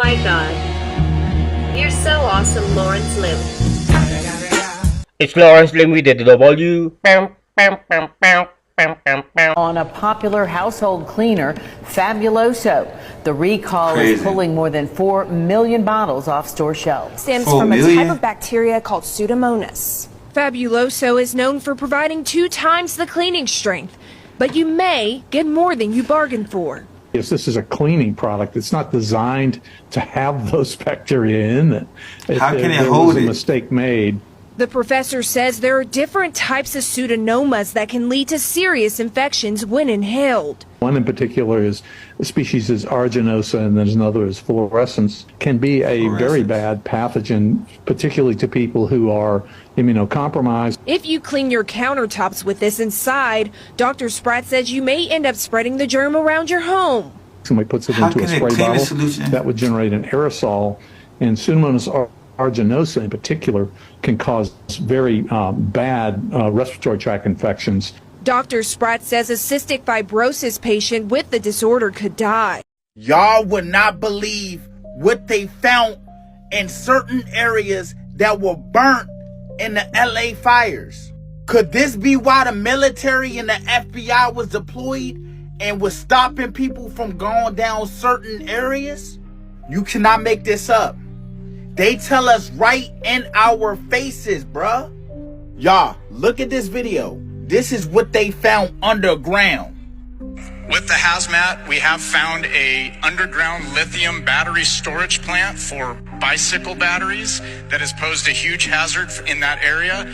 my god. You're so awesome, Lawrence Lim. It's Lawrence Lim with the W. On a popular household cleaner, Fabuloso. The recall is pulling more than 4 million bottles off store shelves. Stems from a type of bacteria called Pseudomonas. Fabuloso is known for providing 2 times the cleaning strength, but you may get more than you bargained for. Yes, this is a cleaning product. It's not designed to have those bacteria in it. How can it there hold was a it? mistake made. The professor says there are different types of pseudomonas that can lead to serious infections when inhaled. One in particular is the species is aeruginosa, and there's another is fluorescence. Can be a very bad pathogen, particularly to people who are immunocompromised. If you clean your countertops with this inside, Dr. Spratt says you may end up spreading the germ around your home. Somebody puts it How into a can it spray clean the bottle, solution? that would generate an aerosol, and Pseudomonas aeruginosa in particular can cause very bad respiratory tract infections. Dr. Spratt says a cystic fibrosis patient with the disorder could die. Y'all would not believe what they found in certain areas that were burnt in the LA fires. Could this be why the military and the FBI was deployed and was stopping people from going down certain areas? You cannot make this up. They tell us right in our faces, bruh. Y'all, look at this video. This is what they found underground. With the hazmat, we have found a underground lithium battery storage plant for bicycle batteries that has posed a huge hazard in that area.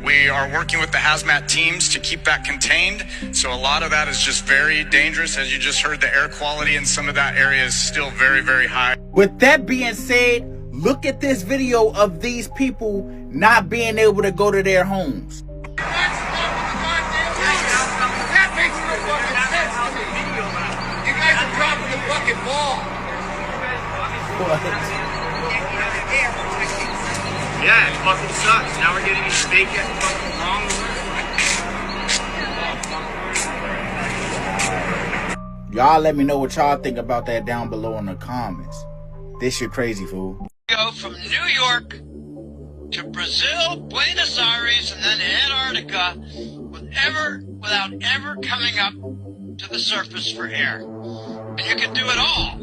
We are working with the hazmat teams to keep that contained. So a lot of that is just very dangerous. As you just heard, the air quality in some of that area is still very, very high. With that being said, look at this video of these people not being able to go to their homes. Yeah, it fucking sucks. Now we're getting these fake fucking wrong. Y'all let me know what y'all think about that down below in the comments. This shit crazy, fool. Go from New York to Brazil, Buenos Aires, and then Antarctica without ever coming up to the surface for air. And you can do it all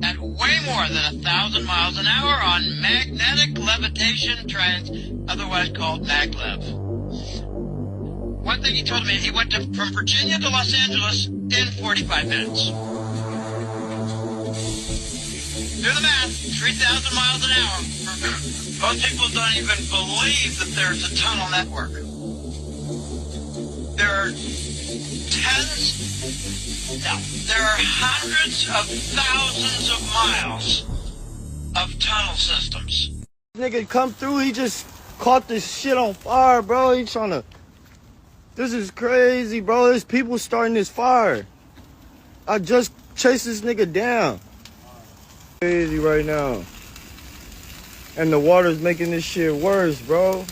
at way more than 1,000 miles an hour on magnetic levitation trains, otherwise called maglev. One thing he told me, he went from Virginia to Los Angeles in 45 minutes. Do the math, 3,000 miles an hour. Most people don't even believe that there's a tunnel network. There are there are hundreds of thousands of miles of tunnel systems. Nigga come through, he just caught this shit on fire, bro. He trying to... This is crazy, bro. There's people starting this fire. I just chased this nigga down. Crazy right now. And the water's making this shit worse, bro.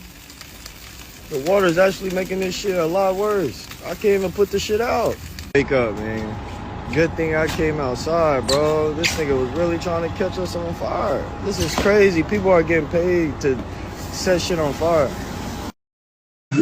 The water's actually making this shit a lot worse. I can't even put the shit out. Wake up, man. Good thing I came outside, bro. This nigga was really trying to catch us on fire. This is crazy. People are getting paid to set shit on fire. I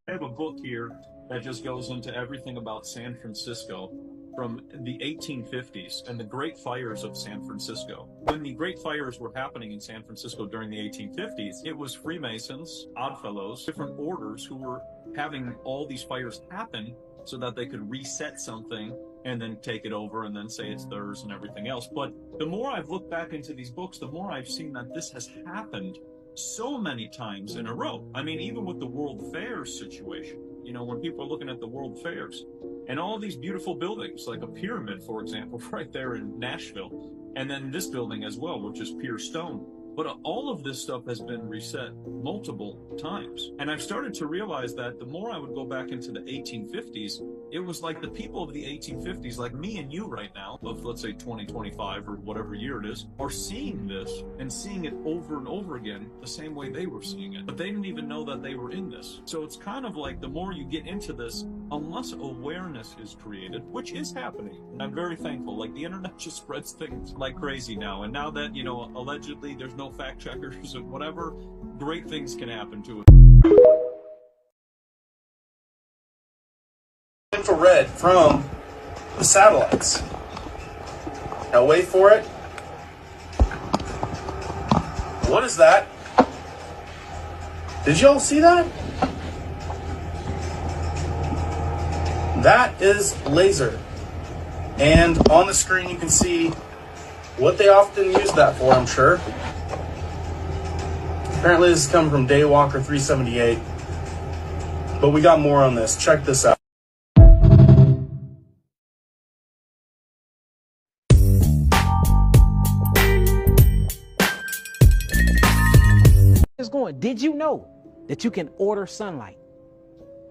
have a book here that just goes into everything about San Francisco from the 1850s and the Great Fires of San Francisco. When the Great Fires were happening in San Francisco during the 1850s, it was Freemasons, Oddfellows, different orders who were having all these fires happen so that they could reset something and then take it over and then say it's theirs and everything else. But the more I've looked back into these books, the more I've seen that this has happened so many times in a row. I mean, even with the World Fairs situation, you know, when people are looking at the World Fairs and all these beautiful buildings, like a pyramid, for example, right there in Nashville, And then this building as well, which is pure stone. But all of this stuff has been reset multiple times. And I've started to realize that the more I would go back into the 1850s, it was like the people of the 1850s, like me and you right now, of let's say 2025 or whatever year it is, are seeing this and seeing it over and over again the same way they were seeing it. But they didn't even know that they were in this. So it's kind of like the more you get into this, unless awareness is created, which is happening, and I'm very thankful. Like the internet just spreads things like crazy now. And now that, you know, allegedly there's no fact checkers and whatever, great things can happen to it. Infrared from the satellites. Now wait for it. What is that? Did y'all see that? That is laser. And on the screen you can see what they often use that for, I'm sure. Apparently this is coming from Daywalker 378. But we got more on this. Check this out. Going. Did you know that you can order sunlight?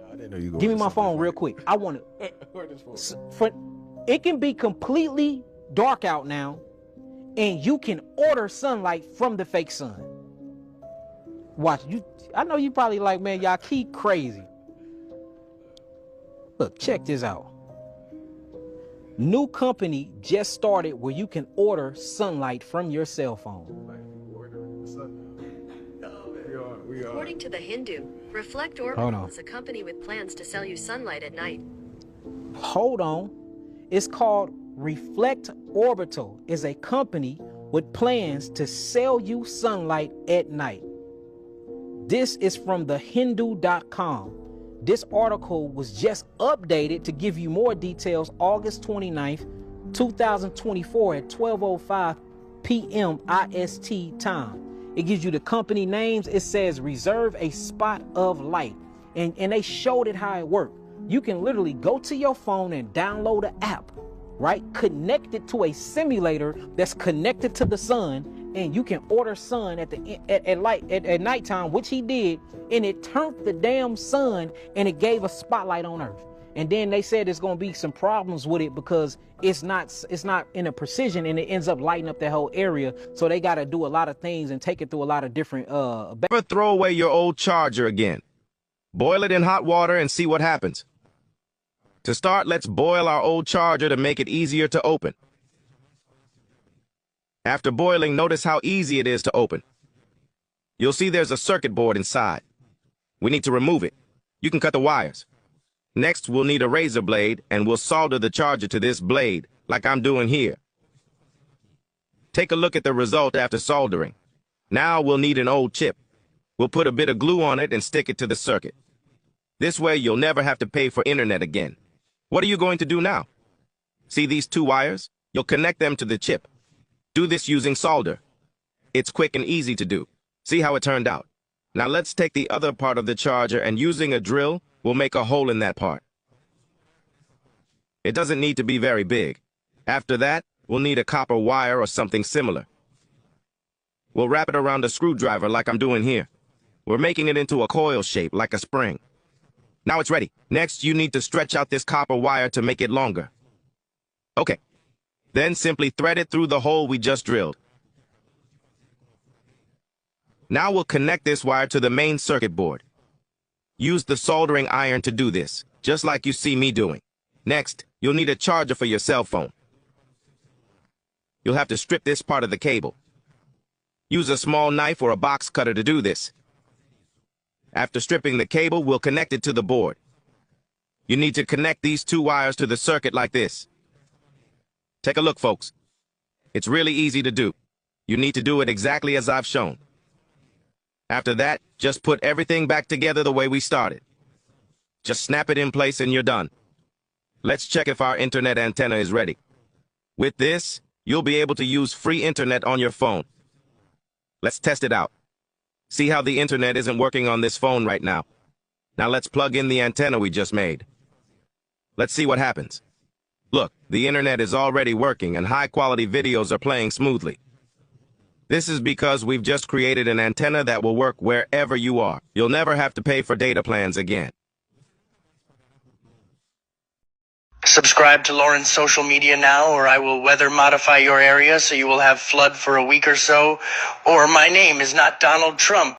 I didn't know you Give me my phone real quick. I want to. It can be completely dark out now, and you can order sunlight from the fake sun. Watch you. I know you probably like, man, y'all keep crazy. Look, check this out. New company just started where you can order sunlight from your cell phone. According to The Hindu, Reflect Orbital is a company with plans to sell you sunlight at night. Hold on. It's called Reflect Orbital. Is a company with plans to sell you sunlight at night. This is from thehindu.com. This article was just updated to give you more details August 29th, 2024 at 12:05 p.m. IST time. It gives you the company names. It says reserve a spot of light. And they showed it how it worked. You can literally go to your phone and download an app, right? Connect it to a simulator that's connected to the sun, and you can order sun at nighttime, which he did, and it turned the damn sun and it gave a spotlight on Earth. And then they said there's going to be some problems with it because it's not in a precision, and it ends up lighting up the whole area. So they got to do a lot of things and take it through a lot of different. Never throw away your old charger again. Boil it in hot water and see what happens. To start, let's boil our old charger to make it easier to open. After boiling, notice how easy it is to open. You'll see there's a circuit board inside. We need to remove it. You can cut the wires. Next, we'll need a razor blade, and we'll solder the charger to this blade, like I'm doing here. Take a look at the result after soldering. Now we'll need an old chip. We'll put a bit of glue on it and stick it to the circuit. This way, you'll never have to pay for internet again. What are you going to do now? See these two wires? You'll connect them to the chip. Do this using solder. It's quick and easy to do. See how it turned out. Now let's take the other part of the charger, and using a drill, we'll make a hole in that part. It doesn't need to be very big. After that, we'll need a copper wire or something similar. We'll wrap it around a screwdriver like I'm doing here. We're making it into a coil shape like a spring. Now it's ready. Next, you need to stretch out this copper wire to make it longer. Okay. Then simply thread it through the hole we just drilled. Now we'll connect this wire to the main circuit board. Use the soldering iron to do this, just like you see me doing. Next, you'll need a charger for your cell phone. You'll have to strip this part of the cable. Use a small knife or a box cutter to do this. After stripping the cable, we'll connect it to the board. You need to connect these two wires to the circuit like this. Take a look, folks. It's really easy to do. You need to do it exactly as I've shown. After that, just put everything back together the way we started. Just snap it in place and you're done. Let's check if our internet antenna is ready. With this, you'll be able to use free internet on your phone. Let's test it out. See how the internet isn't working on this phone right now. Now let's plug in the antenna we just made. Let's see what happens. Look, the internet is already working and high-quality videos are playing smoothly. This is because we've just created an antenna that will work wherever you are. You'll never have to pay for data plans again. Subscribe to Lauren's social media now, or I will weather modify your area so you will have flood for a week or so. Or my name is not Donald Trump.